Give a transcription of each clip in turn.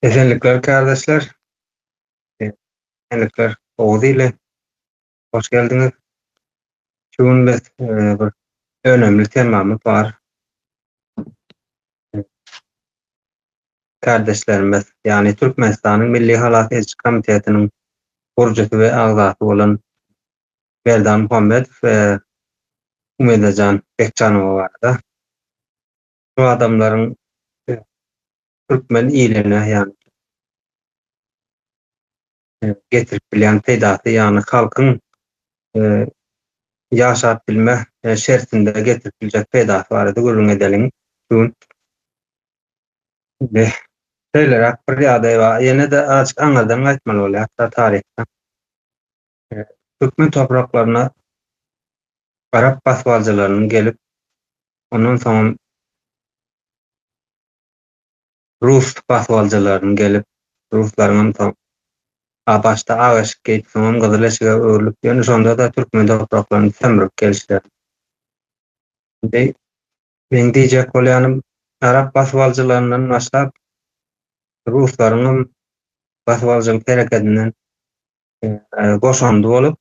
Esenlikler kardeşler. Esenlikler Oğuz ile. Hoş geldiniz. Şuun biz bir önemli temamız var. Kardeşlerimiz, yani Türkmenistan'ın Milli Halak Elçi Komitesi'nin kurucusu ve agzatı olan Berdan Muhammed ve Umedecan Bekcanova vardı. Bu adamların e, Türkmen iyiliğine, yani getirip bilen tedatı, yani halkın e, yaşap bilme şersinde getirip bilecek tedatı vardı. Gurrun edelim. Şuun ve şeyler akbar ýa-da ýene de açyk aňyrdan gaýtmaly bolýar da taryhda. E, Türkmen topraklaryna Arap basbalcılarynyň gelip, ondan soň Rus basbalcılarynyň gelip, Ruslaryň soň başda agaşyk geýip, soň Gyzyl eşige öwrülip, ýöne şonda da Türkmen topraklaryny sömürüp gelişler. Men diýjek bolýanym, Arap basbalcılarynyň başlap Ruslaryň basbalcylyk hereketinden goşandy bolup,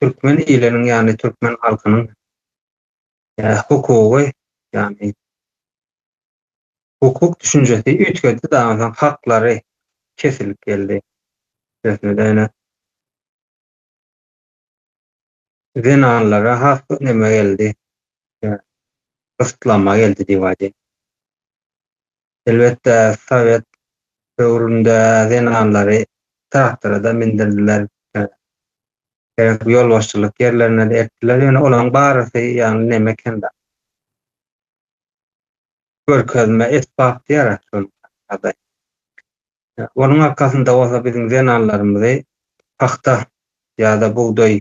Türkmen iliniň, ýani Türkmen halkynyň hukugy, ýani hukuk düşünjesi üýtgedi dağılan haklary kesilip geldi. Resmedene zenanlara hak neme geldi. Kısıtlama geldi divadi. Elbette Sovet döwründe zenanları traktora da mindirdiler. Yol başçılık yerlerine de ettiler. Yani olan barысы, yani neme kenda. Görkezme esbab yaratıyor aday. Onun arkasında olsa bizim zenanlarımızı pakta ya da buğday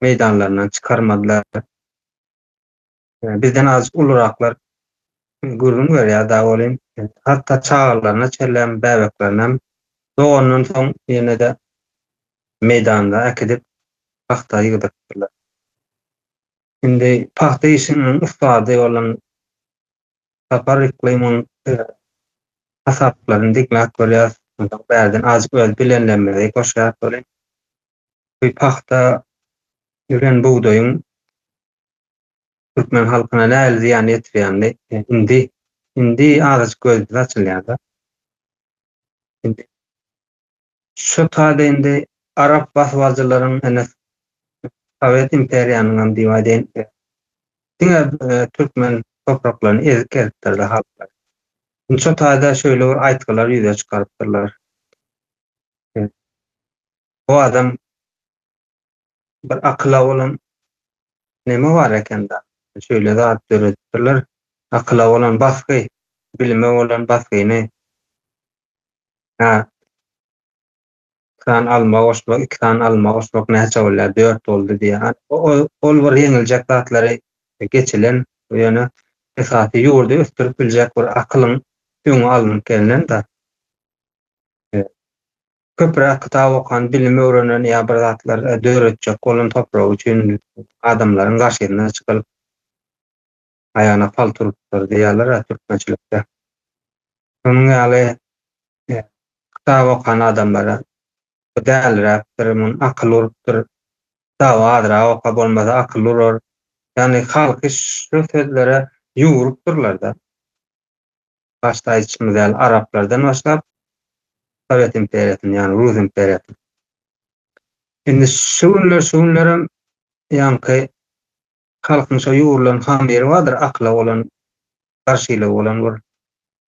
meydanlarından çıkarmadılar. Bizden az uluraklar gurrun ver ya da olayım. Hatta çağlarına, çellem, bebeklerine doğanın son yine de meydanda akidip pakta yığdırtırlar. Şimdi pakta işinin ustadı olan Sapar iklimin asaplarını diklat görüyoruz. Berden azıcık öl bilenlenmeyi koşar olayım. Bu pakta yüren buğdayın Türkmen halkına näl ziyan etýärdi. Indi azıcık gözü açılýardy. Indi şu taýda indi Arap basbalcılaryň ene Sovet imperiýanyň diýýärdi. Diňe Türkmen topraklaryny ezip gelipdirler halklar. Şu taýda şöyle bir aýtgylar ýüze çykarypdyrlar. Bu adam bir akla bolan neme bar ekenda? Şöyle zat döretdirler. Akla bolan basky, bilime bolan baskyny kan alma goşmak, 2 tan alma goşmak näçe bolýar? 4 boldy diýär. Ol bir ýeňiljek zatlary geçilen, ýöne esasy ýurdu östürüp biljek bir akylyň öňe alınıp gelinen da. Köpürak kitap okan, bilimi öğrenen ýa bir zatlar döretjek bolan topragy üçin adamlaryň gaşyna çykyp aýana palturupdyr diýerler türkmençilikde. Şonuň ýaly kitap okan adamlara dälräpdir, akyl urupdyr. Dawa adra oka bolmasa akyl urur. Yani halky şu sözlere ýurupdyrlar da. Başta içimizde Araplardan başlap Sovet imperiýasyny, yani Rus imperiýasyny. Indi şunlarym ýanky halkyň şu ýurularyň ham biri bardyr, akla bolan, garşylyk bolan bir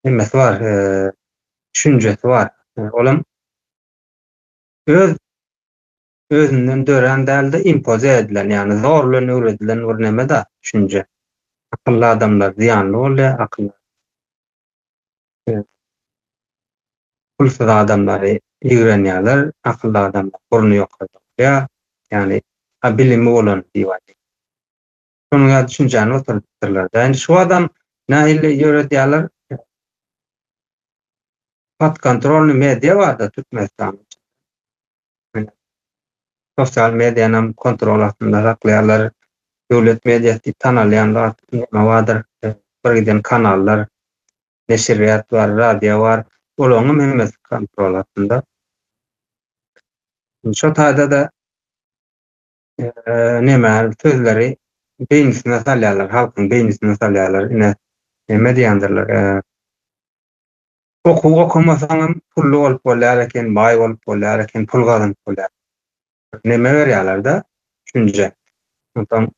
nimesi var, düşünjesi var. Olam özünden dören däldi, impoze edilen, yani zorlan öwredilen bir neme da düşünje. Akıllı adamlar ziyanlı bolýar, akıllı. Pulsuz adamlary ýigrenýärler, akıllı adamlar burnu ýokadýar. Yani bilimi bolan diýýär. Şonuň düşünjäni oturtdyrlar. Yani şu adam nähili ýöredýärler? Pat kontrolny media barda Türkmenistanda. Sosial medianın kontrol altında saklaýarlar. Döwlet mediasy tanalýanlar, bardyr, bir giden kanallar. neşriyat var, radio var. Olaňam hemmes kontrol altında. Şo taýda da näme sözleri beýnisine salýarlar, halkyň beýnisine salýarlar. Ine näme diýendirler? Okumasaňam pully bolup bolýar eken, baý bolup bolýar eken, pul gazanyp bolýar. Näme berýärler-de? Düşünje. Ondan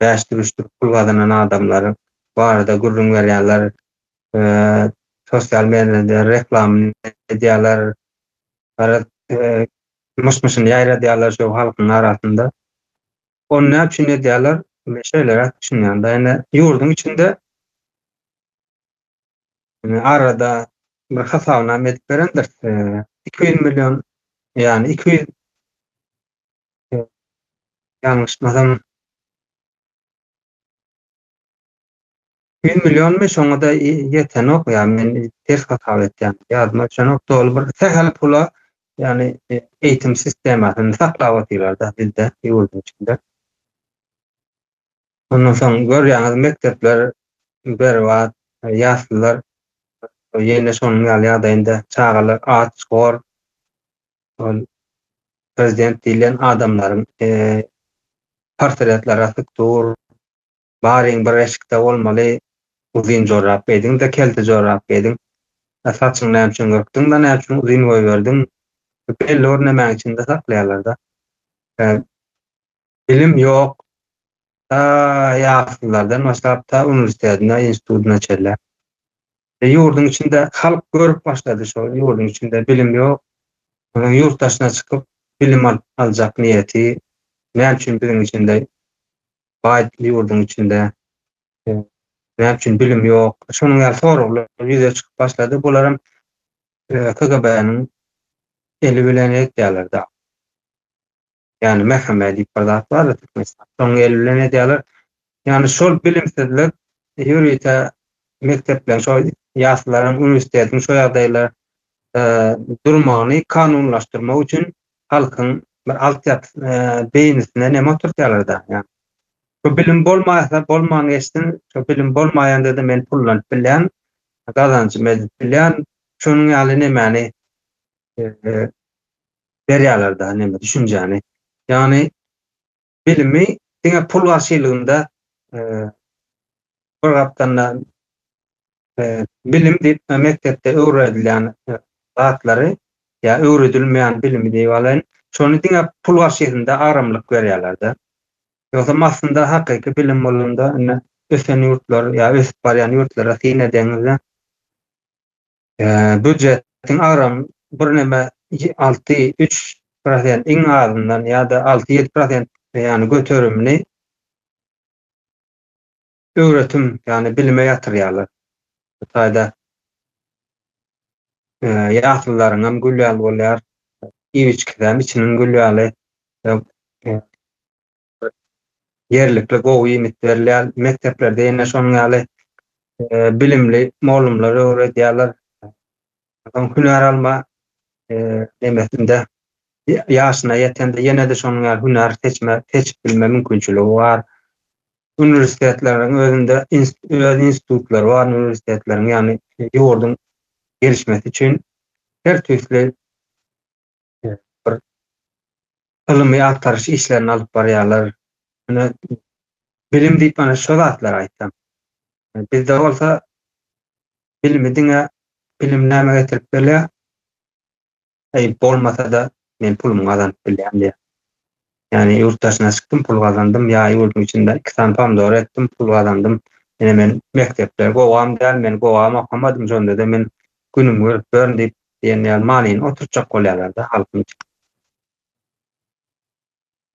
bäşdirişdir pul gazanan adamlary barada gurrun berýärler. Sosial mediada reklam edýärler. Bara mışmışyny ýaýradýarlar şo halkyň arasynda. Onu näçe edýärler? Meşeler düşünýär-de. Ene ýurdun içinde arada bir hasabname edip berendir. 200 milyon, yani 200, ýalňyşmasam 100 milyon mu şoňa da ýetenok, ýani men ters hasap etdim. Ýadyma şonok dolu bir sehel pula, ýani eýitim sistemasyny saklap otyrlar da bizde ýurdun içinde. Ondan soň görýäňiz mektepler berwat, ýaşlylar ýene şonuň ýaly-ýagdaýynda çagalar at, skor, ol prezident diýilen adamlaryň portretleri asykdyr. Baryň bir eşikde bolmaly, uzyn jorap ediň de kelti jorap ediň. Saçyň näme üçin gürkdiň da näme üçin uzyn goý berdiň? Belli bir näme üçin de saklaýarlar da. Bilim ýok. Ýaşlylardan başlap ta universitetine, institutuna çeller. Ýurdun içinde halk görüp başlady şo ýurdun içinde bilim ýok. Yurttaşyna çykyp bilim aljak niýeti, näme üçin biziň içinde baýt ýurdun içinde näme üçin bilim ýok. Şonuň ýaly soraglar ýüze çykyp başlady. Bularam KGB-niň eli bilen etýärler da. Yani merhamet diýip bir zat bar, soň el bilen edýärler. Yani şol bilimsizlik ýürüýte mektepler, şo ýaşlaryň universitetiň şo ýagdaýlar durmagyny kanunlaşdyrmak üçin halkyň bir altyap beýnisine näme oturtýarlar da. Yani şo bilim bolmasa bolmagyny geçsin, şo bilim bolmaýanda da men pullanyp bilýän, gazançy medip bilýän, şonuň ýaly nämäni berýärler da, näme düşünjäni. Yani bilimi diňe pul garşylygynda bir gapdan bilim diýip mektepde öwredilýän zatlary ýa öwredilmeýän bilimi diýip alan, şonu diňe pul garşylygynda aramlyk berýärler da. Ýogsa aslynda hakyky bilim bolanda ösen ýurtlar ýa ösüp barýan ýurtlara syň edeňizde büdjetiň aram bir näme 6-3% iň azyndan ýa-da 6-7% ýani göterümini öwretim ýani bilime ýatyrýarlar. Bu taýda ýaşlylaryň hem gülýal bolýar, iwiçkidäm içiniň gülýaly, yerlikli gowy ýemit berilýär. Mekteplerde ýene şonuň ýaly bilimli molumlar öwredýärler. Hüner alma nemesinde ýaşyna ýetende ýene de şonuň ýaly hüner seçip bilme mümkinçiligi bar. Universitetleriň özünde institutlar bar, universitetleriň ýani ýurdun gelişmesi üçin her türlü bir ylmy aktaryş işlerini alyp barýarlar. Bilim diýip ana şo zatlar aýtdym. Bizde bolsa bilimi diňe bilim näme getirip berýär? Bolmasa da men pulumy gazanyp bilýän diýär. Yani yurttaşyna çykdym, pul gazandym, ýa ýurdun içinde 2 san pomidor etdim, pul gazandym. Ene men mektepde gowam däl, men gowam okamadym, şonda da men günüm görüp bern diýip diýen ýaly manyny oturjak bolýarlar da halkyň.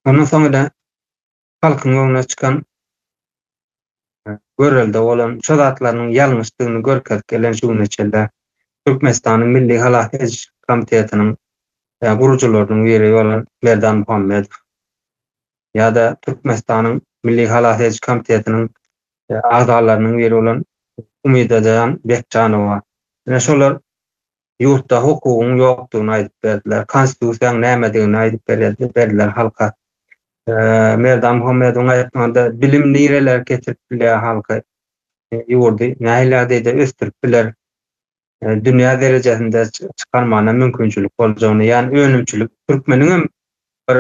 Ondan soňra da halkyň öňüne çykan görelde bolan şo zatlaryň ýalňyşlygyny görkezip gelen şu neçelde Türkmenistanyň Milli Halahej Komitetiniň gurucularynyň biri bolan Merdan Muhammed ýa-da Türkmenistanyň Milli Halahej Komitetiniň agzalarynyň biri bolan Umidajan Bekjanowa. Ene şolar ýurtda hukugyň ýokdugyny aýdyp berdiler, konstitusiýaň nämedigini aýdyp berdiler halka. Merdan Muhammediň aýtganda bilim nireler getirip bilýär halka. ýurdy nähilerde de östürüp biler. Dünýä derejesinde çykarmana mümkinçilik boljagyny, ýani önümçilik türkmeniň bir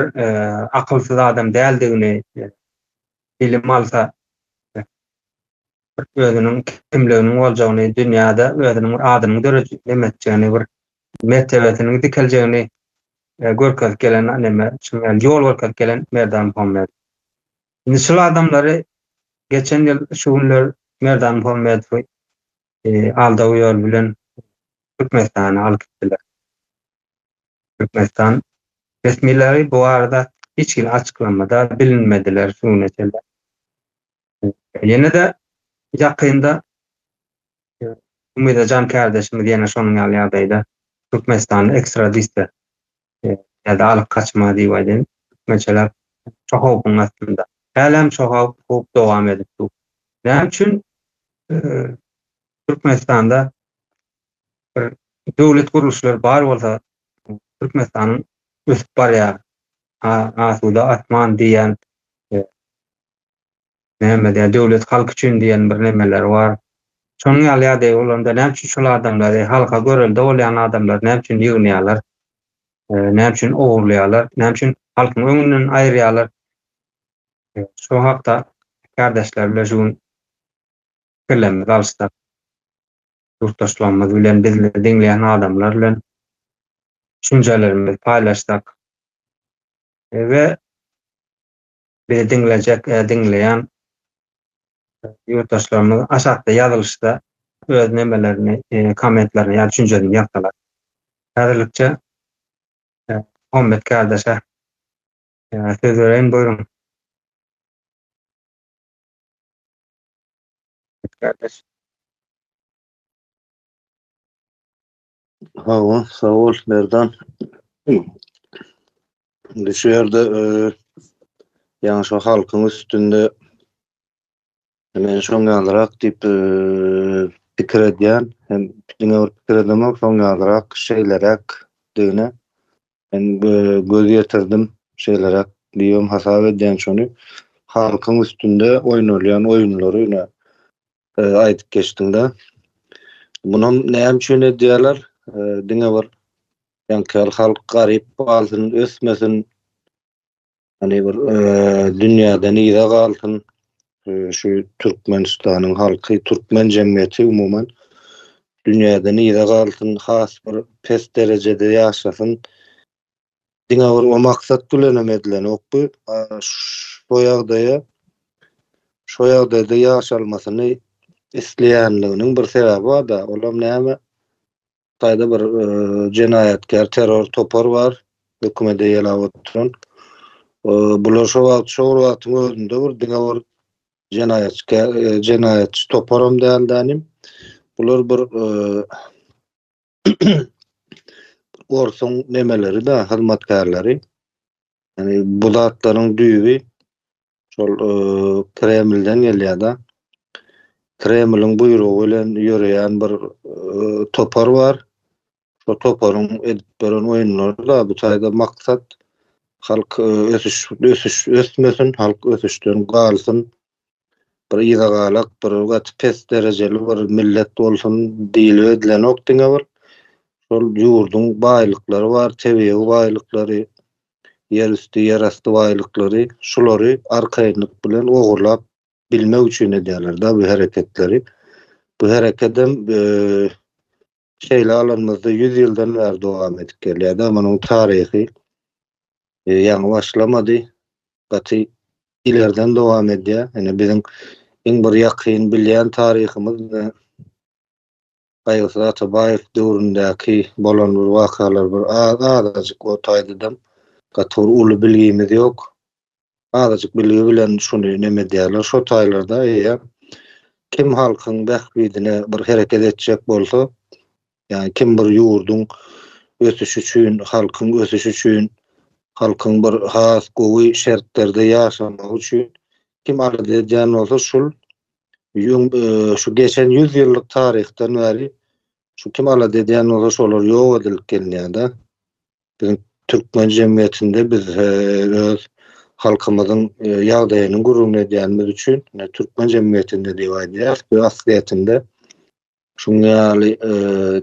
akylsyz adam däldigini bilim alsa, özüniň kimliginiň boljagyny, dünýäde özüniň adyny dörejeğini, bir mertebetiniň dikeljegini görkezip gelen näme şuňa ýol görkezip gelen Merdan Muhammed. Indi şol adamlary geçen ýyl şu günler Merdan Muhammedowy aldaw ýol bilen Türkmenistana alyp gitdiler. Türkmenistan resmileri bu arada hiç açıklamada bilinmediler şu mesele. Yine de yakında Umida kardeşimiz yine şonun ýalyadaydı. Türkmenistan ekstradiste ya da alıp kaçma diýýärler. Mesela çok hukukun aslında. Hälem çok hukuk dowam edip dur. Näme üçin Türkmenistan'da bir döwlet guruluşlary bar bolsa Türkmenistanyň ösüp barýar. Asuda atman diýen näme diýär döwlet halk üçin diýen bir nemeler bar. Şonuň ýalyada bolanda näme üçin şol adamlary halka görelde bolýan adamlar näme üçin ýygnaýarlar? Näme üçin ogurlaýarlar? Näme üçin halkyň öňünden aýrýarlar? Şu hakda kardeşlerle şu fikirlerimizi alıştyk. Yurttaşlarymyz bilen bizle diňleýän adamlar bilen düşüncelerimizi paylaştyk. Ve bizi dinleyen yurttaşlarımız aşağıda yazılışta öz nemelerini, komentlerini ya düşüncelerini yaptılar. Hazırlıkça Muhammed kardeşe söz vereyim, buyurun. Kardeş. Sağ ol Merdan. Şu yerde yani şu halkın üstünde hemen şoňalyrak diýip pikir edýän hem diňe pikir edemek şoňalyrak şeýlerek diýene ben göz ýetirdim şeýlerek diýýüm hasap edýän şonu halkın üstünde oýnalýan oýunlary aýdyp geçdiňde bunun näme üçin edýärler diňe bir ýa-ni halk garyp balsyn ösmesin hani bir dünýäden ýa galsyn şu Türkmenistanyň halky, Türkmen jemgyýeti umuman dünýäden ýa galsyn, has bir pes derejede ýaşasyn diňe bir o maksat bilen emedilen okby. Şo ýagdaýda ýaşalmasyny isleýänliginiň bir sebebi bar da, olam näme? Taýda bir jenaýatkär terror topar bar, hökümete ýelap oturan. Bular şo wagtyň özünde bir diňe bir jenaýatçy toparam däldim. Bular bir orsun nemeleri de hyzmatkarlary. Yani bu zatlaryň düýbi şol Kremlden gelýär da. Kremlin buyruğu bilen ýöreýän bir topar bar. Şo toparyň edip beren oýunlary da bu taýda maksat halk ösmesin, halk ösüşden galsın. Bir ýygalak, bir gat pes derejeli bir millet bolsun diýilip edilen okdyňa bir şol ýurdun baýlyklary bar, tebigi baýlyklary, yer üstü, yer asty baýlyklary, şolary arkaýynlyk bilen ogurlap bilmek üçin edýärler da bu hereketleri. Bu hereketem şeýle alanymyzda 100 ýyldan bäri dowam edip gelýär da, munyň taryhy ýa-ni başlamady, gaty ilerden dowam edýär. Yani bizim iň bir ýakyn bilýän taryhymyz Gaýgy Atabaýew döwründäki bolan bir wakalar bir azajyk o taýdydam gatyr uly bilgimiz ýok. Azajyk bilgi bilen şunu neme diýerler, şo taýlarda kim halkyň bähbidine bir hereket etjek bolsa, yani kim bir ýurdun ösüşi üçin, halkyň ösüşi üçin, halkyň bir has gowy şertlerde ýaşamak üçin kim arada edýän bolsa şu geçen 100 ýyllyk taryhdan bäri şu kim arada edýän bolsa şolar ýok edilip gelýär da. Bizim Türkmen jemgyýetinde biz öz halkymyzyň ýagdaýyny gurrun edýänimiz üçin türkmen jemgyýetinde diýip aýdýar. Bu aslynda şuňaly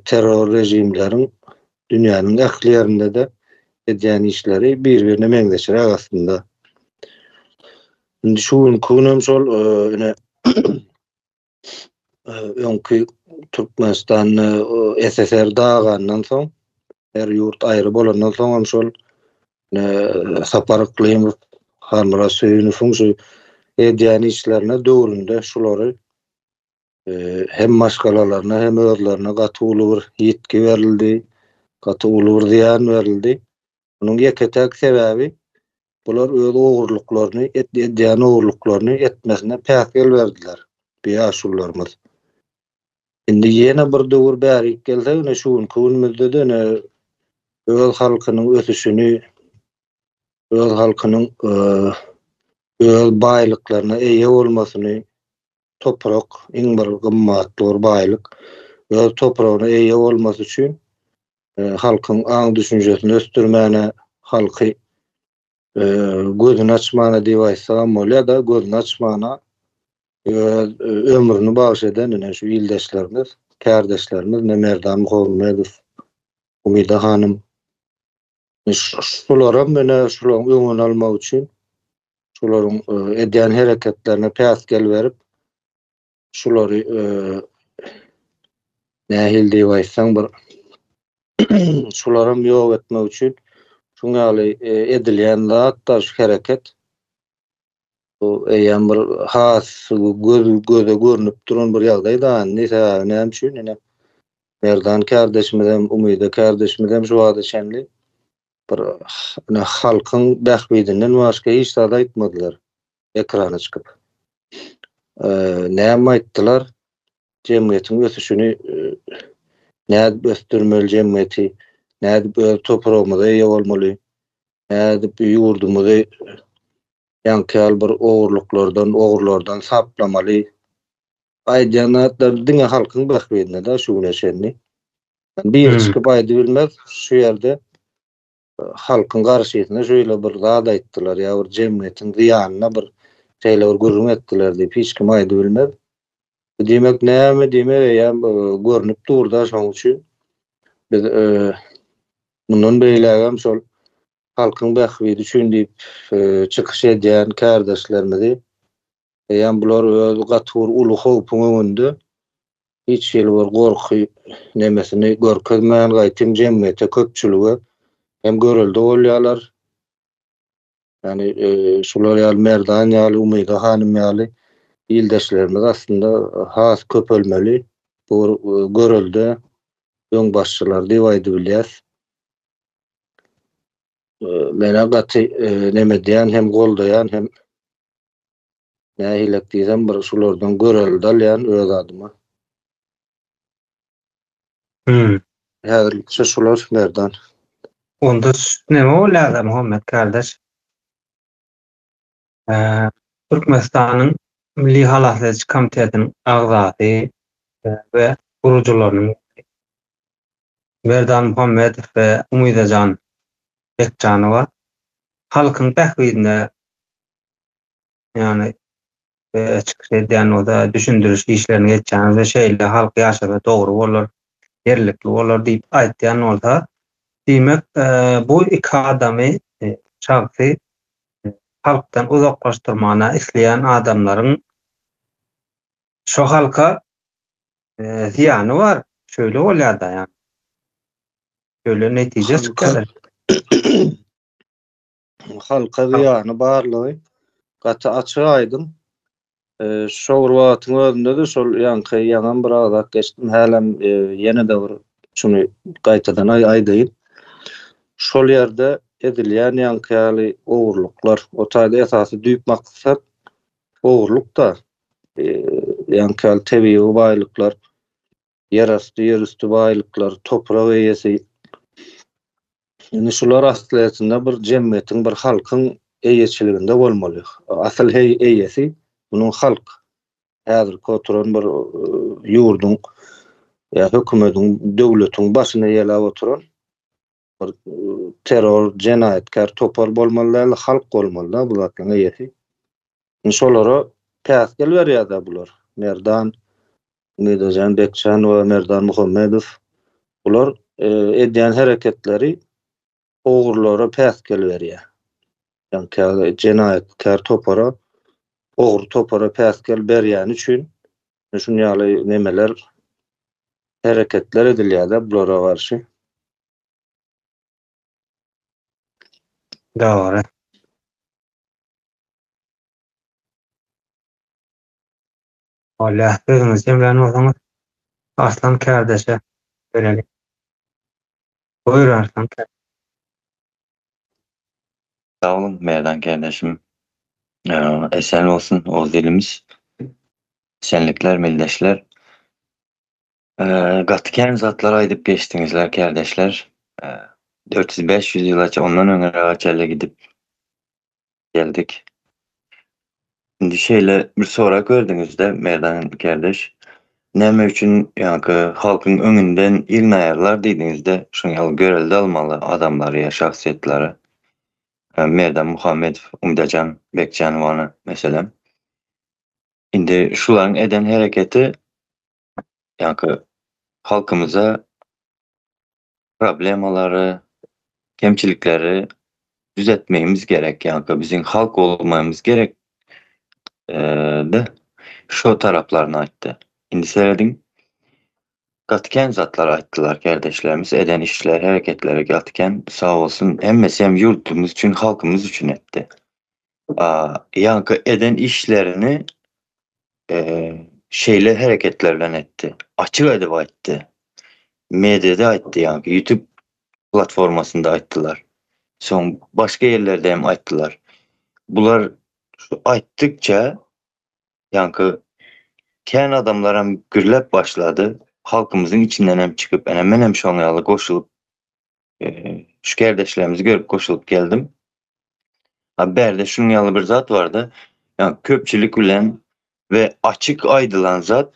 terror rejimleriň dünýäniň ähli ýerinde de edýän işleri bir-birine meňzeşir aslynda. Indi şu günüm şol ine öňkü Türkmenistany SSR dagandan soň her ýurt aýry bolandan soň şol Sapar Klimov Harmara Söýünüň şu edýän işlerine döwründe şolary hem maşgalalarına hem özlerine gaty uly bir ýetki berildi, gaty uly bir ziýan berildi. Bunun ýeketek sebäbi bular öz ogurlyklaryny, edýän ogurlyklaryny etmesine pähkel berdiler. Beýaşullarymyz. Indi ýene bir döwür bäri gelse, şu günümizde de öz halkynyň ösüşini, öz halkynyň öz baýlyklaryna eýe bolmasyny, toprak iň bir gymmatly bir baýlyk, öz topragyna eýe bolmasy üçin halkyň aň düşünjesini östürmäne, halky gözüni açmana diýip aýtsam bolýar da, gözüni açmana ömrüni bagş eden şu ildeşlerimiz, kärdeşlerimiz Merdan Muhammedow, Umida hanım. Şolara mene şolaryň öňüni almak üçin şolaryň edýän hereketlerine pähkel berip şolary nähil diýip aýtsam bir şolarym ýok etmek üçin şuňaly edilýän zatlar hereket bu eýen bir has göze görünüp duran bir ýagdaý da näme üçin Merdan kardeşimizem, Umida kardeşimizem şu wagtda şenli bir halkyň bähbidinden başga hiç zat aýtmadylar ekrana çykyp. Näme aýtdylar? Jemgyýetiň ösüşini näde östürmeli jemgyýeti, näde topragymyza eýe bolmaly, näde ýurdumyzy ýankyal bir ogurlardan saplamaly. Aýdýanatlar diňe halkyň bähbidine da şu güneşenli. Bir çykyp aýdy bilmez, şu ýerde halkyň garşysyna şöyle bir zat aýtdylar, ýa bir jemgyýetiň ziýanyna bir şeýle gurrun etdiler diýip hiç kim aýdy bilmez. Demek näme diýmek ýa görünüp durda şoň üçin biz mundan beýlegem şol halkyň bähbidi üçin diýip çykyş edýän kardeşlerimizi ýa bular öz gatyr uly howpyň öňünde hiç ýeli bir gorky nemesini görkezmän gaýtym jemgyýete köpçüligi hem görüldi bolýarlar. Yani şolar ýaly Merdan ýaly Umida hanym ýaly ildeşlerimiz aslında has köpölmeli. Bu görüldi. Öň başçylar diýip aýdy bilýär. Mene gaty neme diýen hem goldaýan hem nähilek diýsem bir şolardan görüldi ýan öz adyma. Häzirki şolar Merdan. Onda näme bolýar Muhammed kardeş? Türkmenistanyň Milli Halatlar Komitetiniň agzasy we gurucularynyň Merdan Muhammedow we Umidajan Bekjanowa halkyň bähbidine ýani çykyş edýän oda düşündiriş işlerini geçýän we şeýle halky ýaşaga dogry bolar, yerlikli bolar diýip aýtýan bolsa, diýmek bu iki adamy şahsy halkdan uzaklaştırmana isleyen adamların şu halka ziyanı var. Şöyle oluyor da yani. Şöyle netice çıkar. Halka ziyanı barlığı katı açığı aydın. Şoğur vaatın özünde de şol yankı yanan bir ağzak geçtim. Hälem yeni de bir şunu qaytadan aydayın. Şol yerde edilýän ýankyly ogurluklar, o taýda esasy düýp maksat ogurluk da ýankyly tebii baýlyklar, ýerasty, ýerüstü baýlyklar, toprak eýesi. Ýani şular aslynda bir jemgyýetiň, bir halkyň eýeçiliginde bolmaly. Asl eýesi bunun halk. Häzirki oturan bir ýurdun ýa hökümetiň, döwletiň başyna ýelap oturan bir terör, jenayetkar, topar bolmaly, halk bolmaly bu zatlaryň eýesi. Şolara täsir berýär bular. Merdan Medajan Bekçan we Merdan Muhammedow bular edýän hereketleri ogurlara täsir berýär. Yani jenayetkar topara ogur topara täsir berýän üçin şunýaly nemeler hereketler edilýär bulara garşy. Dogry. Allah sözüňizi bilen bolsaňyz Aslan kardeşe verelim. Buyur Aslan kardeş. Sağ olun Merdan kardeşim. Esen olsun o dilimiz. Şenlikler, mildeşler. Gatken zatlara aydıp geçtiňizler kardeşler. 400-500 ýylaça ondan öňe gaçaly gidip geldik. Şimdi şeýle bir sorak gördüňizde Merdan kardeş. Näme üçin ýa-ni halkyň öňünden ilnaýarlar diýdiňizde şuňaly görelde almaly adamlary ýa şahsiýetleri. Merdan Muhammedow, Umdajan Bekjanowyny meselem. Indi şularyň eden hereketi ýa-ni halkymyza problemalary, kemçilikleri düzeltmemiz gerek. Yani bizim halk olmamız gerek de şu taraflarını aytdı. Indi seyredin. Gatken zatlar ayttılar kardeşlerimiz. Eden işler, hareketleri gatken sağ olsun hem yurtumuz için, halkımız için etti. Yani eden işlerini şeyle hareketlerle etti. Açık edip ayttı. Medyada ayttı yani. YouTube platformasında ayttılar. Son başka yerlerde hem ayttılar. Bular ayttıkça yankı kän adamlar hem gürlep başladı. Halkımızın içinden hem çıkıp hemen hem şoňaly goşulyp şu kardeşlerimizi görüp goşulyp geldim. Berde şuňaly bir zat vardı. Yani köpçülik bilen ve açık aýdylan zat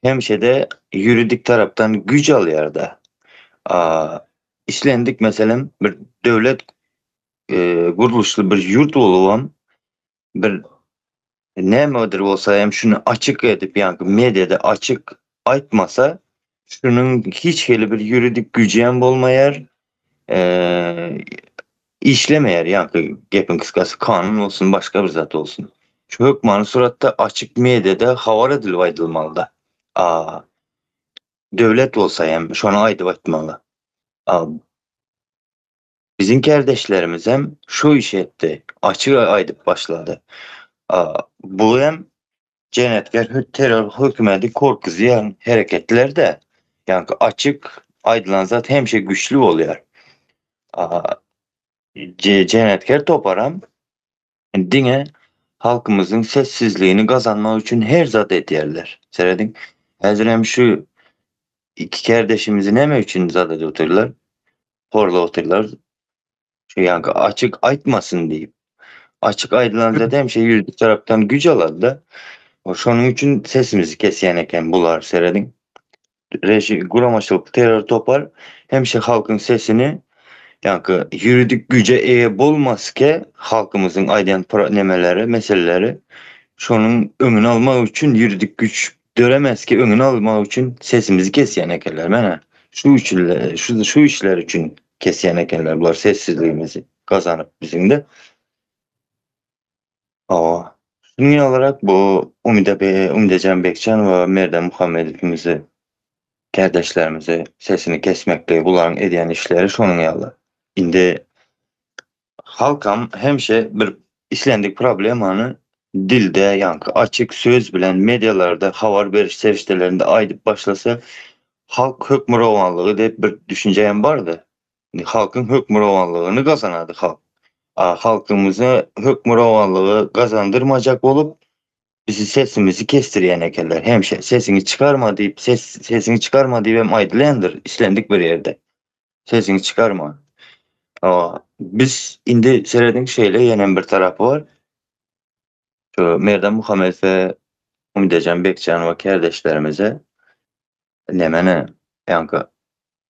hemşede yuridik taraptan güç alýarda. İslendik meselem bir döwlet guruluşly bir yurt bolubam bir nämedir bolsa hem şunu açık edip yani medyada açık aytmasa şunun hiç heli bir yuridik gücü hem bolmaýar, işlemeýär yani gepin kıskası kanun olsun başka bir zat olsun. Şu hökmany suratda açık medyada habar edilip aýdylmaly da. Döwlet bolsa hem şonu aýdyp aýtmaly. Bizim kardeşlerimiz hem şu iş etti. Açık aydıp başladı. Bu hem jenayetkar terör hökümeti korkuziyan hareketler de yani açık aýdylan zat hemşe güçlü bolýar. Jenayetkar toparam diňe halkymyzyň sessizligini gazanmak üçin her zat edýärler. Seredin. Häzir hem şu iki kardeşimizi näme üçin zat edip oturlar? Horla oturlar. Yani açık aytmasın deyip açık aýdylan zat hem şey yuridik tarapdan güç aladı da şonuň üçin sesimizi kesýän eken bular seredin. Reji guramaçylyk terör topar hemşe halkyň sesini yani yuridik güce eýe bolmaske halkymyzyň aýdýan nemeleri, meseleleri şonuň öňüni almak üçin yuridik güç döremeski öňüni almak üçin sesimizi kesýän ekenler. Mene şu işler üçin kesýän ekenler bular sessizligimizi gazanyp bizim de. Şunu olarak bu Umdajan Bekçan ve Merdan Muhammedow'imizi kardeşlerimizi sesini kesmekle buların edýän işleri şonuň ýaly. Indi halkam hemşe bir islendik problemany dilde yankı açık söz bilen medyalarda habar beriş seriştelerinde aýdyp başlasa halk hökmürowanlygy diýip bir düşünjem bardy. Halkın hökmürowanlygyny gazanady halk. Halkymyza hökmürowanlygy gazandyrmajak bolup bizi sesimizi kestirýän ekenler. Hemşe sesini çıkarma diýip sesini çıkarma diýip hem aýdylýandyr islendik bir ýerde. Sesini çıkarma. Biz indi seredin şeýle ýene bir tarapy var. Şu Merdan Muhammedow we Umdajan Bekçan we kardeşlerimize nemene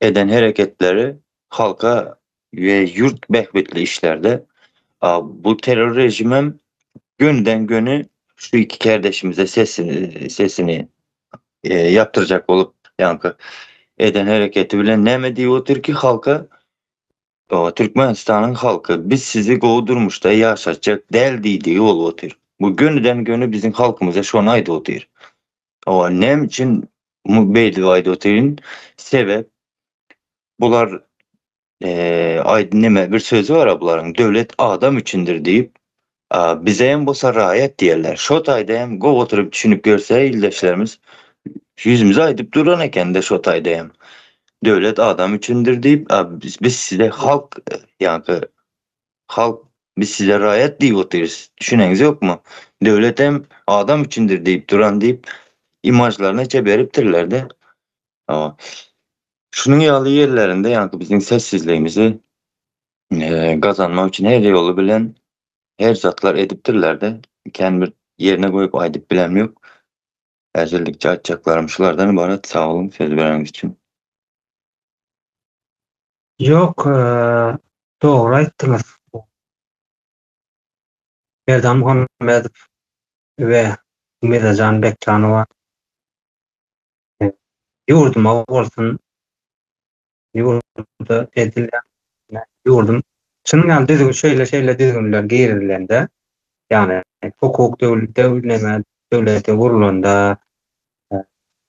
eden hareketleri halka ve yurt behbetli işlerde bu terör rejimim günden güne şu iki kardeşimize sesini yaptıracak olup yankı eden hareketi bile ne diyordur ki halka Türkmenistan'ın halkı biz sizi kovdurmuş da yaşatacak deldiği yol otur. Bu günden güne bizim halkımıza şonu aydı otur. O nem için beydi aydı oturun sebep bular neme bir sözü var buların devlet adam içindir deyip bize hem bu sarayet diyerler. Şotayda hem go oturup düşünüp görse ildeşlerimiz yüzümüze aydıp duran eken de şotayda hem devlet adam içindir deyip biz size halk yani halk biz size rayet deyip oturuyoruz. Düşüneniz yok mu? Devlet hem adam içindir deyip duran deyip imajlarına çeberiptirler de. Ama şunun yağlı yerlerinde yani bizim sessizliğimizi kazanmak için her yolu bilen her zatlar ediptirler de kendi bir yerine koyup aydıp bilen yok. Ercelikçe açacaklarmışlardan ibaret. Sağ olun söz vereniz için. Yok, doğru aytdyňyz. Erdem Muhammedow we Umirjan Bekjanowa ýurduma bolsun, ýurda edilen ýurdum çynyňam düzgün şeýle düzgünler girilende, ýani hukuk döwlete gurulanda,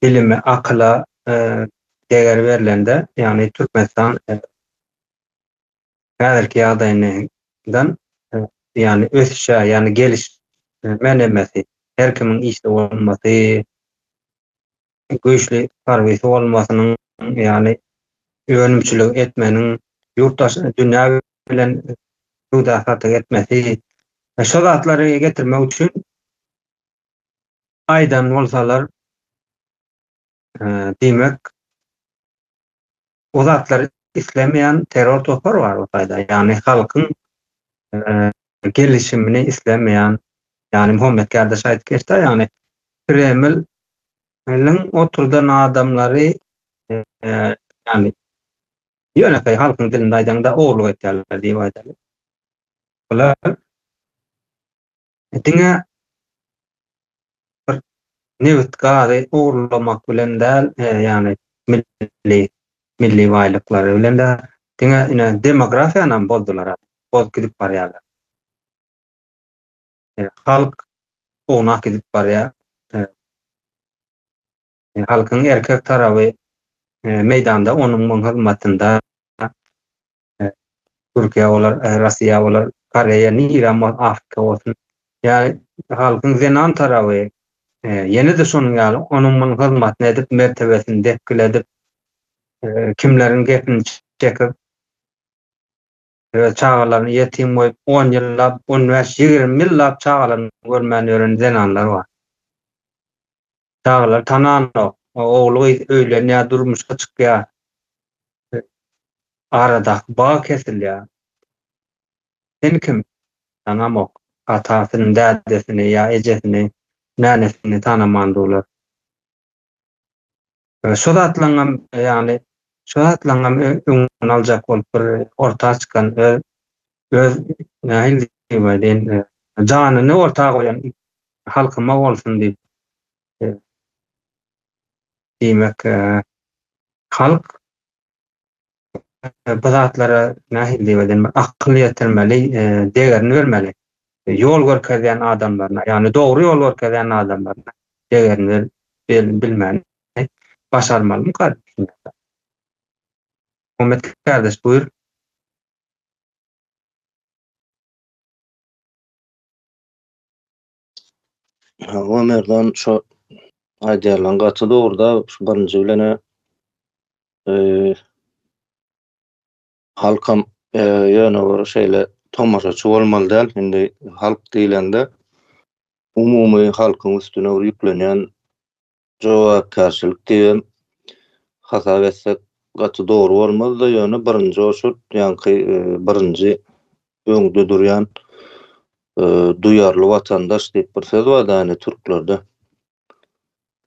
bilime, akla değer verilende, ýani Türkmenistan häzirki ýagdaýyndan ýani ösüşe, ýani geliş menemesi, her kimin işde bolmasy, güýçli tarbiýesi bolmasynyň, ýani öňümçilik etmeniň, ýurtdaş dünýä bilen müdafaat etmesi, şol zatlary getirmek üçin aýdan bolsalar demek o zatlar islemeýän terör topar bar o taýda. Ýani halkyň gelişimini islemeýän, ýani Muhammed kardeş aýdyp geçdi, ýani Kreml'in oturdan adamlary ýani ýönekäý halkyň dilinde aýdanda ogluk etýärler diýip aýdýar. Bular diňe newt gary oglulamak bilen däl, ýani milli baýlyklary bilen de diňe demografiýanyň boldular, boz gidip barýarlar. Halk ona gidip barýar. Halkyň erkek taraby meýdanda onuň hyzmatynda Türkiýe bolar, Russiýa bolar, Koreýa, Iran, Afrika bolsun. Ýani halkyň zenan taraby ýene de şonuň ýaly onuň hyzmatyny edip mertebesini depkiledip kimleriň gepini çekip çağalaryny ýetim goýup 10 ýyllap, 15-20 ýyllap çağalaryny görmän ýören zenanlar bar. Çağalar tananok, ogly öýlenýär, durmuşa çykýar. Arada bağ kesilýär. Sen kim? Tanamok. Atasyny, dädesini ýa ejesini, nänesini tanamandylar. Şol atlaňam ýani şol atlaňam öňüň aljak bolup bir orta çykan öz nähili diýmedin janyny ortaga goýan halkyma bolsun diýip diýmek halk bu zatlara nähili diýmedin akly ýetirmeli, degerini bermeli. Yol görkezýän adamlaryna, ýani dogry yol görkezýän adamlaryna degerini bilmän başarmaly mı kardeşim? Muhammed kardeş buyur. Ömerden şu aýdýarlan gaty dogruda şu birinji bilene halkam ýöne bir şeýle tomaşaçy bolmaly däl. Indi halk diýilende umumy halkyň üstüne ýüklenýän jogapkarçylyk diýen hasap etsek gaty dogry bolmaz-da ýöne birinji oşur ýanky birinji öňde durýan duyarlı vatandaş diýip bir söz bar da türklerde.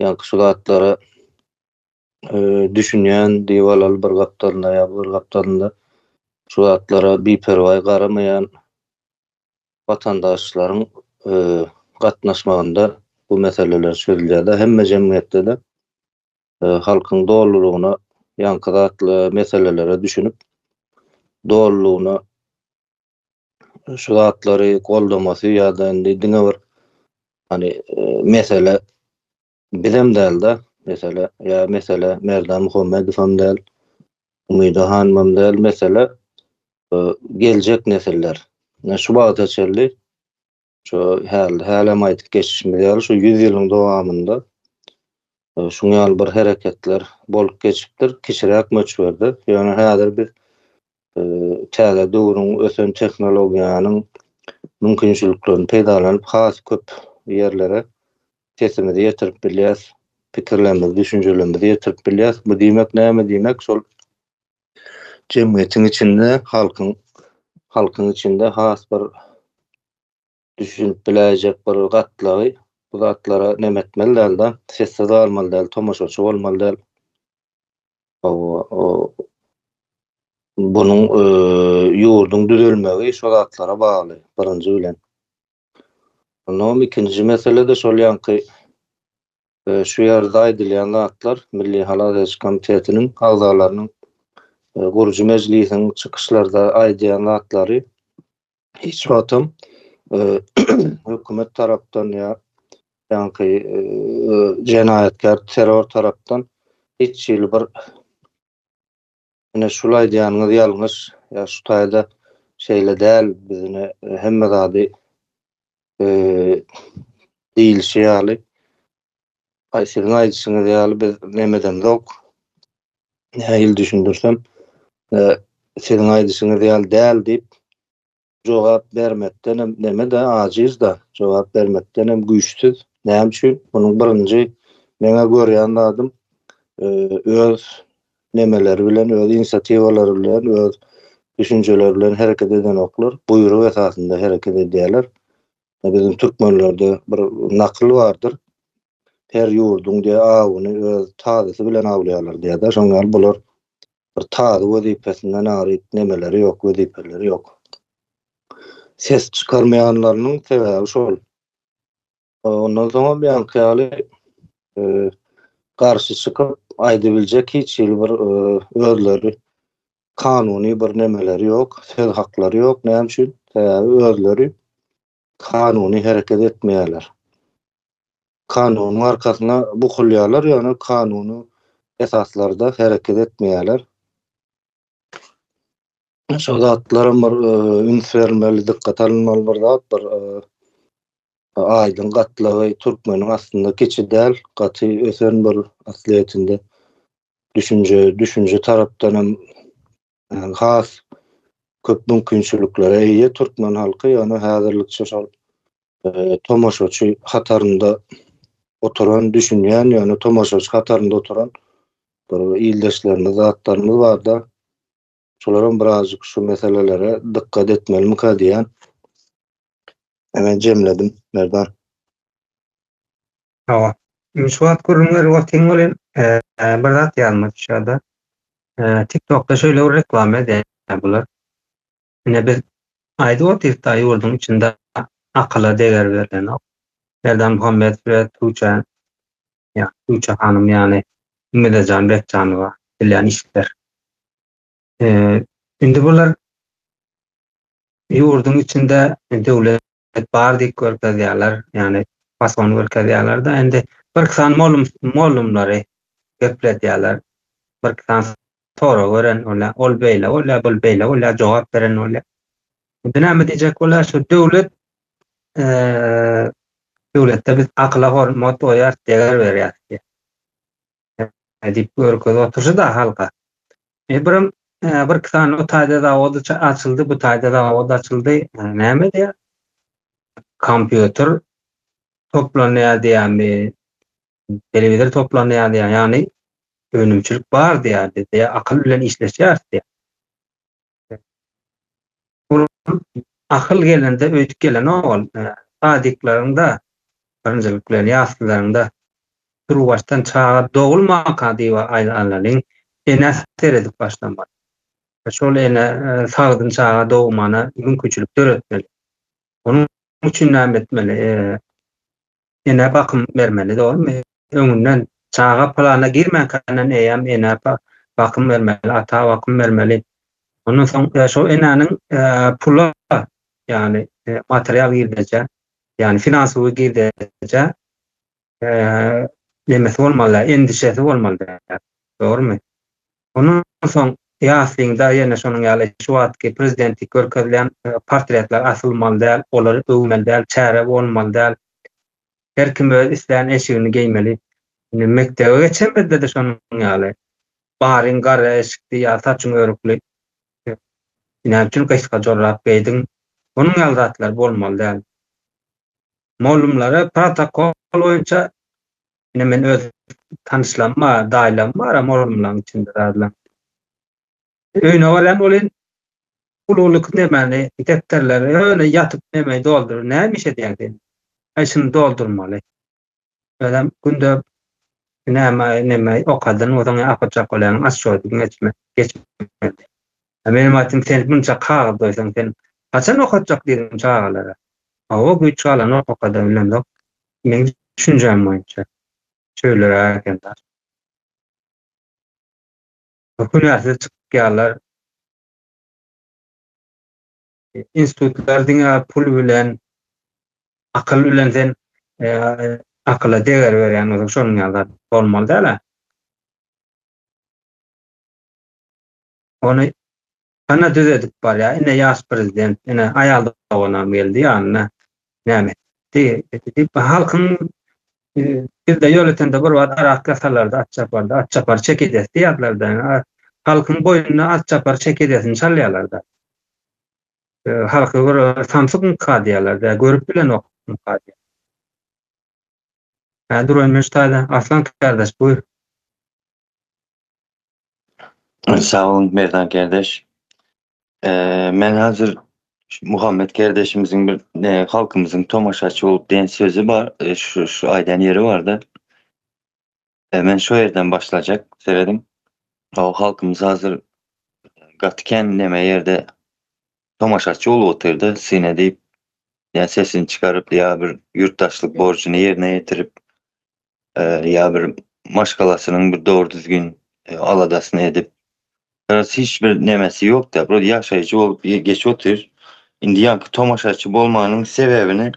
Ýanky şu zatlara düşünýän diýip alaly bir gapdalynda ýa bir gapdalynda şu zatlara biperway garamayan vatandaşlaryň gatnaşmagynda bu meseleler çözülýär. Hemme jemgyýetde de halkyň doğrulugyna ýankyratly meselelere düşünüp doğrulugyna şu zatlary goldamasy ýa-da diňe bir hani mesele bilem däl-de mesele Merdan Muhammedow däl, Umyda Hanymam däl, mesele geljek nesiller. Şu bagda çelli şu häle aýdyp geçişmeli şu 100 ýylyň dowamında şuňal bir hereketler bolup geçipdir. Kişirek möçberdi. Ýöne häzir biz çäze döwrüň ösen teknologiýanyň mümkinçiliklerini peýdalanyp has köp ýerlere sesimizi ýetirip bilýäs, pikirlerimizi, düşünjelerimizi ýetirip bilýäs. Bu diýmek näme diýmek? Şol jemgyýetiň içinde, halkyň içinde has bir düşünüp biläjek bir gatlagy bu zatlara nemetmeli da sessiz almaly däl, tomaşaçy bolmaly däl. Bunyň ýurduň düzelmegi şu zatlara bagly. Birinji bilen. Ondan ikinji mesele de şol ýanky şu ýerde aýdylýan zatlar Milli Halal Etiýat Komitetiniň agzalarynyň gurucu meclisiniň çykyşlarda aýdýan zatlary hiç wagtym hökümet tarapdan ýa-da jenaýetkär terror tarapdan hiç ýyl bir ine şulay diýanyňyz ýalňyş ýa şu taýda şeýle däl bizine hemme zady diýilşi ýaly aýsyň aýdyşyňyz ýaly biz nemeden zok näil düşündirsem senin aýdyşyňyz ýaly däl diýip jogap bermekden neme de aciz da jogap bermekden hem güýçsiz. Näme üçin? Bunyň birinji meňe görýän adym öz nemeleri bilen, öz inisiatiwalary bilen, öz düşünjeleri bilen hereket eden oklar buyruk esasında hereket edýärler. Bizim türkmenlerde bir nakl vardır. Her ýurdun diýe awyny öz taýdysy bilen awlaýarlar diýär. Şoňa bular bir taýdy wezipesinden aryp nemeleri ýok, wezipeleri ýok. Ses çıkarmayanlarynyň sebäbi şol. Ondan soň bir ýanky garşy çykyp aýdybiljek hiç ýyl bir özleri kanuny bir nemeleri ýok, söz haklary ýok. Näme üçin? Sebäbi özleri kanuny hereket etmeýärler. Kanunyň arkasyna bukylýarlar, ýani kanuny esaslarda hereket etmeýärler. Şu zatlarym bir ünsvermeli, dikkat alınmaly bir zat, bir aýdyn gatlagy türkmeniň aslynda keçi däl, gaty ösen bir asliýetinde düşünje tarapdan hem has köp mümkinçiliklere eýe türkmen halky, ýani häzirlikçe şol tomaşaçy hatarynda oturan, düşünýän, ýani tomaşaçy hatarynda oturan bir ildeşlerimiz, zatlarymız bar da şolaryň birazjyk şu meselelere dikkat etmeli diýen hemen jemledim Merdan. Hawa. Şu görünür wagtyň bilen bir zat ýalmak şada. TikTok'ta şöyle bir reklam edýär bular. Ine biz aýdy otirta ýurduň içinde akla değer verilen Merdan Muhammedow we Tuğçe hanım ýani Ümidejan Bekjanowa bilen işler. Indi bular ýurduň içinde döwlet bar diýip görkezýärler, ýani pason görkezýärler da endi bir kısan molumlary gepledýärler. Bir kısan soru gören ol beýle jogap beren ola. Näme diýjek bolar şu döwletde biz akla hormat goýar, değer berýär diýip görkezip otursa da halka. Bir kısan o taýda zawody açyldy, bu taýda zawod açyldy. Näme diýär? Kompýuter toplanýar diýär, telewizor toplanýar diýär, ýani önümçilik bar diýär, akyl bilen işleşýär diýär. Akyl gelende öýtüp gelen ol, sadiklaryňda, birinjiliklerini ýaşlaryňda durwaşdan çağa dogulmaka diýip aýdanyň enes teredip başlanmaly. şol ene sagdyn çaga dowmana mümkinçilik töretmeli. Onun üçin näme etmeli? Ene bakym bermeli, doğrumy? Öňünden çaga plana girmänkänden eýem ene bakym bermeli, ata bakym bermeli. Ondan soň şo enenin pula, yani material girdice, yani finansawy girdice nemesi bolmaly, endişesi bolmaly. Doğrumy? Ondan soň ýaşlyňda ýene şonuň ýaly şu wagtky prezidentlik görkezlen portretler asylmaly däl, olary öwmeli däl, çäre bolmaly däl. Her kim öz isleýän eşigini geýmeli. Mektebe geçenmede de şonuň ýaly. Baryň gara eşikdi ýa saçyň örükli. Inançyň gaýska jorap beýdiň. Onuň ýaly zatlar bolmaly däl. Molumlara protokol boýunça men öz tanışlanma, daýlanma ara molumlaryň içinde däl. Öýne bolan bolan ululuk nemeni, defterleri öyle yatıp nemeyi doldur. Neymiş ediyordun? Şunu doldurmalı. Adam günde nemeyi o kadar o zaman yapacak olan az şöyle geçmedi. Benim adım sen bunca kağıt doysan sen kaçan okuyacak dedim çağlara. O güç çağlar o kadar önemli. Ben düşüncem boyunca. Şöyle hareketler. Üniversite çıkıyorlar. İnstitütler dine pul bilen, akıl bilen sen akıla değer veren o şonun ýaly bolmaly däl. Onu ana düzedik bar ya, ine ýaş prezident, ine aýal doganam geldi ýanyna. Näme? Dedi halkyň bizde ýöletende bir wagt arak gasalarda at çapar çekidesi diýerlerden. Halkyň boýuna at çapar çekidesini çalýarlarda. Halky bir Samsung kadiýarlarda görüp bilen okun kadiýar. Durun Müştada, Aslan kardeş buyur. Sağ olun Merdan kardeş. Men hazır Muhammed kardeşimizin bir halkımızın tomaşaçı olup diyen sözü var. Şu aydan yeri vardı. Men şu yerden başlayacak severim. O halkımız hazır gatken neme yerde tomaşaçı olup oturdu. Sine deyip yani sesini çıkarıp ya bir yurttaşlık borcunu yerine getirip ya bir maşgalasının bir doğru düzgün aladasını edip hiçbir nemesi yok da burada yaşayıcı olup geç otur. Indi yankı tomaşaçı bolmanın sebebini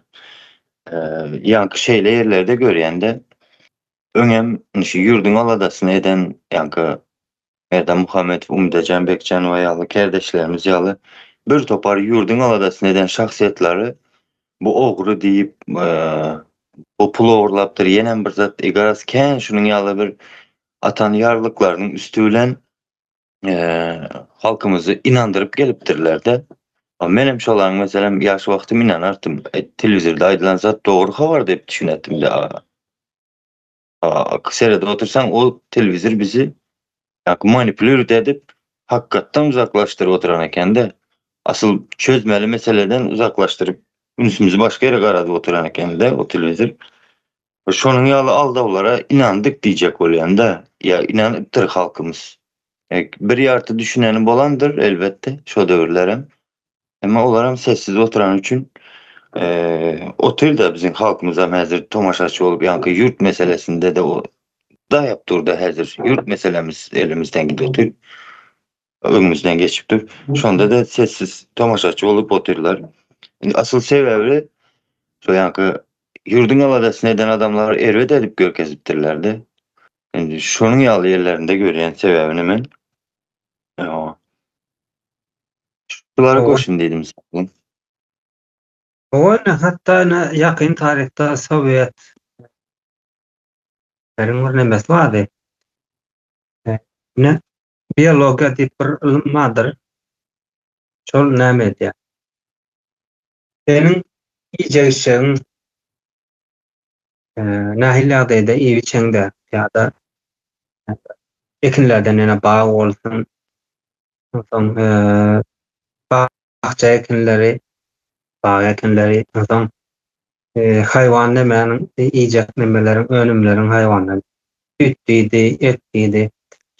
yankı şeyle yerlerde görýände öňem şu yurdun aladasını eden yankı Merdan Muhammed, Umdecan Bekcan we ýaly kardeşlerimiz ýaly bir topar yurdun aladasını eden şahsiýetleri bu ogry diýip o pulu oğurlapdyr ýene bir zat egaras kän şunuň ýaly bir atan ýarlyklarynyň üstülen halkymyzy inandyryp gelipdirler-de. Menem şolaryň meselem ýaş wagtym inanartym. Telewizorda aýdylan zat dogry habar diýip düşünetdim de. Serede otursan o telewizor bizi manipüle edip hakykatdan uzaklaştırıp oturan eken-de. Asıl çözmeli meseleden uzaklaştırıp ünsümüzü başka yere garadyp oturan eken-de o telewizor. Şonuň ýaly aldawlara inandyk diýjek bolýanda, ya inanypdyr halkymız. Bir ýarty düşüneni bolandyr elbette şo döwürlerem. Ama olaram sessiz oturan üçin otel bizim halkymyza häzir tomaşaçy bolup yankı yurt meselesinde de o da yapdyrdy häzir. Yurt meselemiz elimizden gidiyor. Öňümizden geçipdir. Şonda da sessiz tomaşaçy bolup oturlar. Asıl sebebi şo yankı yurdun aladasını eden adamlar erwet edip görkezipdirler-de. Şonuň ýaly ýerlerinde görýän sebebini men şulara goşun dedim sana. Hatta yakın tarihte Sovyet bir nemes vardı. Ne biyologa diýip bir ilim vardır. Şol näme diýär? Senin ýeşegiň nähilläde iyi içinde ya da ekinlerden ene bağ olsun. Son bahçe ekinleri, bağ ekinleri, son hayvan nemenin yiyecek nemelerin, önümlerin hayvanları süt diydi, et diydi.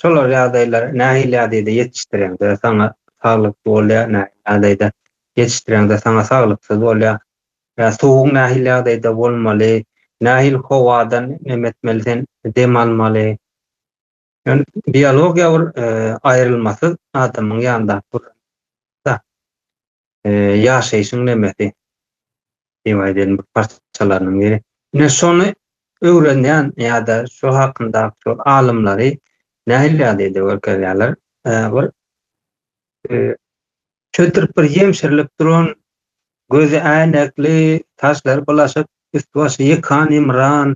şolar ýagdaýlar nähili ýagdaýda ýetişdirende sana saglykly bolýar, nähili ýagdaýda ýetişdirende sana saglyksız bolýar. Ya soğuk nähili ýagdaýda bolmaly, nähili howadan nemetmelisin, dem almaly. Yani biyologiýa bir aýrylmasy adamyň ýanynda durda. Ýaşaýyşyň nemesi diýip bir parçalarynyň biri. Ne şonu öwrenýän ýa-da şu hakynda şu alymlary nähili ýagdaýda görkezýärler. Bir çötürüp bir ýemşirilip duran gözi äänekli taşlar bulaşyp üst başy ýykan imran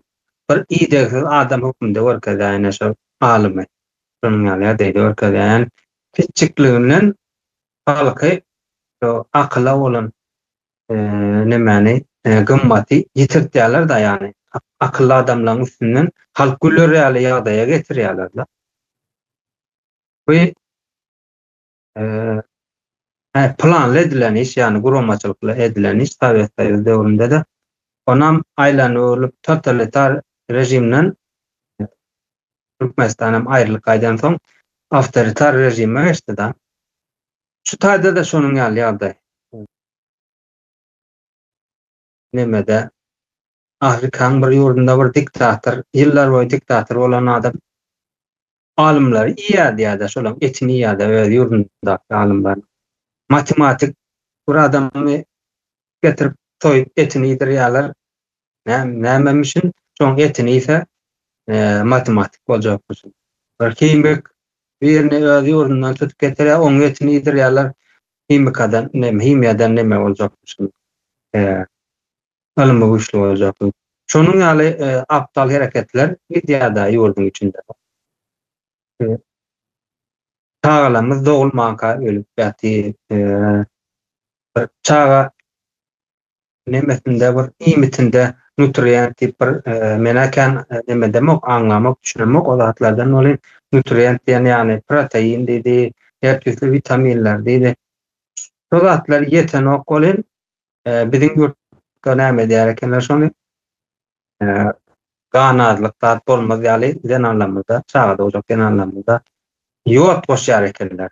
bir iýdegsiz adam hukmynda görkezýär şu alymy. Şonuň ýagdaýda görkezýän kiçikliginden halky şu akla bolan nemeni gymmaty ýitirýärler da ýani akylly adamlaryň üstünden halk gülerýär ýagdaýa getirýärler da. Bu planly edilen iş, ýani guramaçylykla edilen iş Sowet döwründe de onam aýlanyp totalitar rejimden Türkmenistanam aýrylyk aýdan soň awtoritar rejime geçdi da. Şu taýda da şonuň ýaly nemede Afrikaň bir ýurdunda bir diktator, ýyllar boýy diktator bolan adam alymlar ýa-da şolam etini ýa-da öz ýurdundaky alymlar matematik bir adamy getirip toýup etini ýedirýärler. Näme üçin? Şoň etini ise matematik boljak üçin. Bir kimik birini öz ýurdundan tutup getirýär, oň etini ýedirýärler. Kimikadan, himiýadan näme boljak üçin. Alymy güçlü boljak. Şonuň ýaly aptal hereketler ýa-da ýurdun içinde. Çağalarymyz dogulmanka ölüp ýaty, çağa nemesinde bir imitinde nutrient bir menakan neme demek anlamak, düşünmek o zatlardan bolan nutrient ýani protein dedi, her türlü vitaminler dedi. O zatlar ýetenok bolan biziň ýurtda näme diýerler şonu ganazlyk zat bolmaz ýaly genanlamada, çağda ojak genanlamada ýot boşýar ekenler.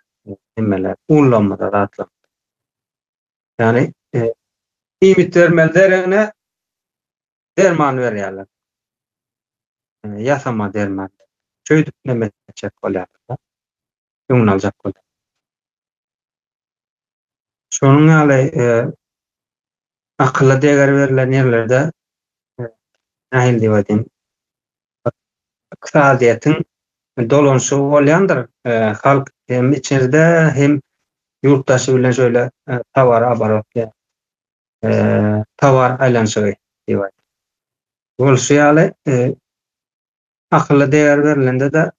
Nimeler, ullanmada zatlar. Yani imit vermelerine derman berýärler. Ýasama derman. Çöýdüp neme çek bolýar. Ýöňüň aljak bolýar. Şonuň ýaly akylly däger berilen ýerlerde nähili diýip aýdym. Iqtisadiýatyň dolanşy bolýandyr. Halk hem içeride hem yurttaşy bilen şöyle tawar abaratly tawar aýlanşygy diýip aýdym. Bolşy ýaly akylly däger berilende de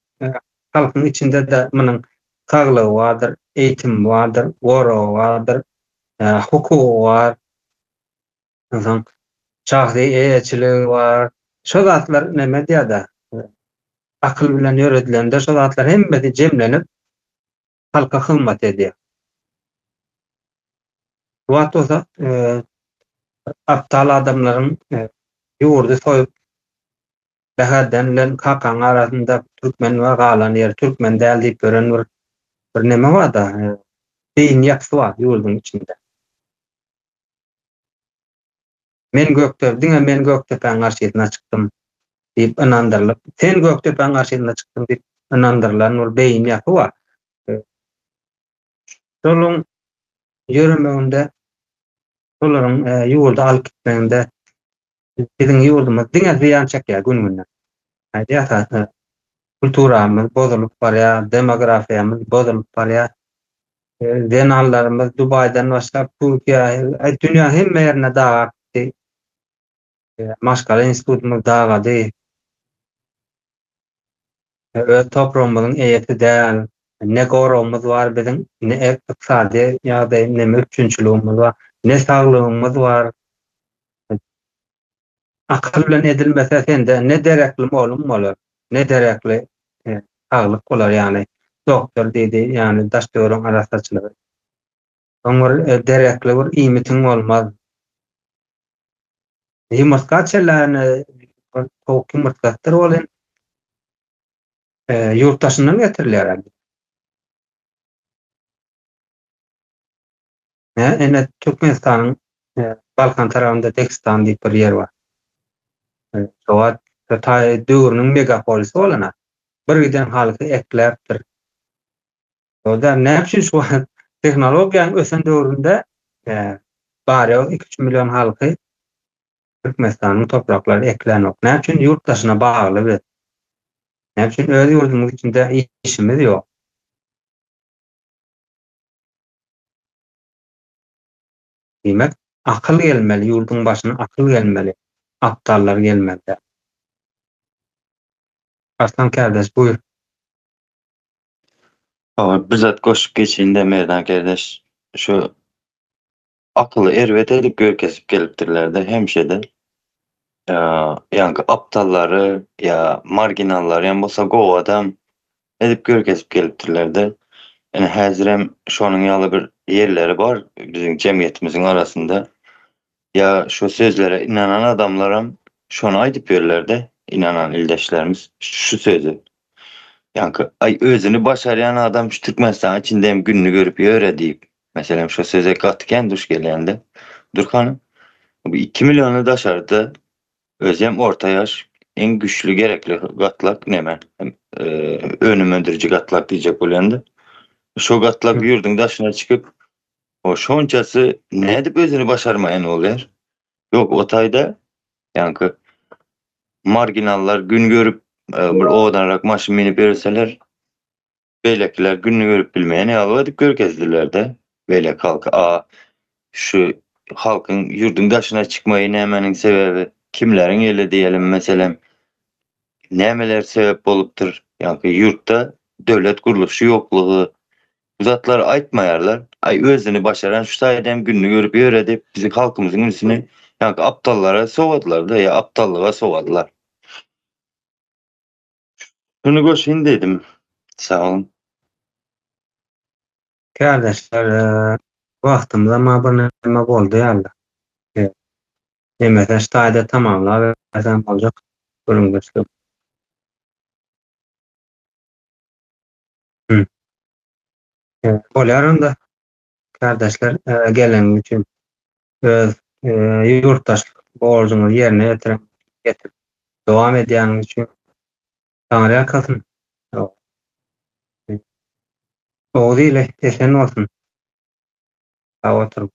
halkyň içinde de munyň saglygy bardyr, eýitim bardyr, gora bardyr, hukuky bar. Ýa-da şahsy eýetçiligi bar. Şo zatlar näme diýär-de akyl bilen ýöredilende şo zatlar hemmesi jemlenip halka hyzmat edýär. Wagt bolsa aptal adamlaryň ýurdu soýup bäherden bilen kakan arasynda türkmen we galan ýer türkmen däl diýip gören bir neme bar da beýin ýaksy bar ýurdun içinde. Men Göktepeň garşysyna çykdym diýip inandyrlyp, sen Göktepeň garşysyna çykdym diýip inandyrlan bir beýin ýaky bar. Şoluň ýöremeginde şolaryň ýurda alyp gitmeginde biziň ýurdumyz diňe ziýan çekýär gün-günden. Aýdýar, kulturamyz bozulup barýar, demografiýamyz bozulup barýar. Denallarymyz Dubaýdan başlap Türkiýe, dünýä hemme ýerine dagdy. Maşgala institutumyz dagady. Öz toprağymyzyň eýeti däl. Ne gorumyz bar biziň, ne ykdysady ýa-da ne mümkinçiligimiz bar, ne saglygymyz bar. Akyl bilen edilmese sende ne derekli molum bolar, ne derekli saglyk bolar ýani. Doktor dedi, ýani daşdöwrüň arasaçylygy. Oňar derekli bir imitiň bolmaz. Ýumurtga çelläni, tok ýumurtgatyr bolan. yurttaşyndan getirilýär. Ene Türkmenistanyň Balkan tarabynda Dagestan diýip bir ýer bar. Şowa döwrüniň megapolisi bolana. Bir giden halky ekläpdir. Oda näçe şu tehnologiýanyň ösen döwründe bari 2-3 milyon halky Türkmenistanyň topraklaryna eklenok. Näçe yurttaşyna bagly bir. Näçe öz ýurdumyz içinde işimiz ýok. Demek akyl gelmeli, ýurduň başyna akyl gelmeli. Aptallar gelmeli. Aslan kardeş buyur. Bizzat koşup geçinde Merdan kardeş şu akıllı ervet edip göğü kesip gelipdirler hemşede. Yani aptalları ya marginallar yani bolsa go adam edip göğü kesip gelipdirler de. Yani häzirem şonun ýaly bir yerleri bar bizim cemiyetimiziň arasında. Ya şu sözlere inanan adamlaram şonu aýdyp berler inanan ildeşlerimiz şu sözü. Yani ay özünü başarayan adam şu Türkmenistan içinde hem gününü görüp öyle deyip mesela şu söze katken duş gelende Durkan'ım bu 2 milyonu daşardı özem orta yaş en güçlü gerekli gatlak nemen önüm öndürücü gatlak diyecek olyandı şu gatlak yurdun daşına çıkıp o şonçası ne edip özünü başarmayan oluyor yok otayda yani marginallar gün görüp bir oğdanarak maşın minip verirseler beylekiler gününü görüp bilmeyene alıp görkezdiler de beylek halkı şu halkın yurdun daşına çıkmayı nemenin sebebi kimlerin eli diyelim mesela nemeler sebep olupdur yani yurtta devlet kuruluşu yokluğu uzatlar aytmayarlar ay özünü başaran şu sayeden gününü görüp öğredip bizim halkımızın üstüne yani aptallara sovadılar da ya aptallığa sovadılar. Şunu koşayım dedim. Sağ olun. Kardeşler wagtymyz ama bir nima boldy ýaly. Demesen şaýda tamamlap bersen boljak. Görüňüzde. Bolarynda kardeşler gelen üçin öz ýurtdaşlyk borcuňyzy ýerine ýetirip dowam edýän üçin Tanrı'ya kalsın. O değil, esen olsun. Sağ oturun.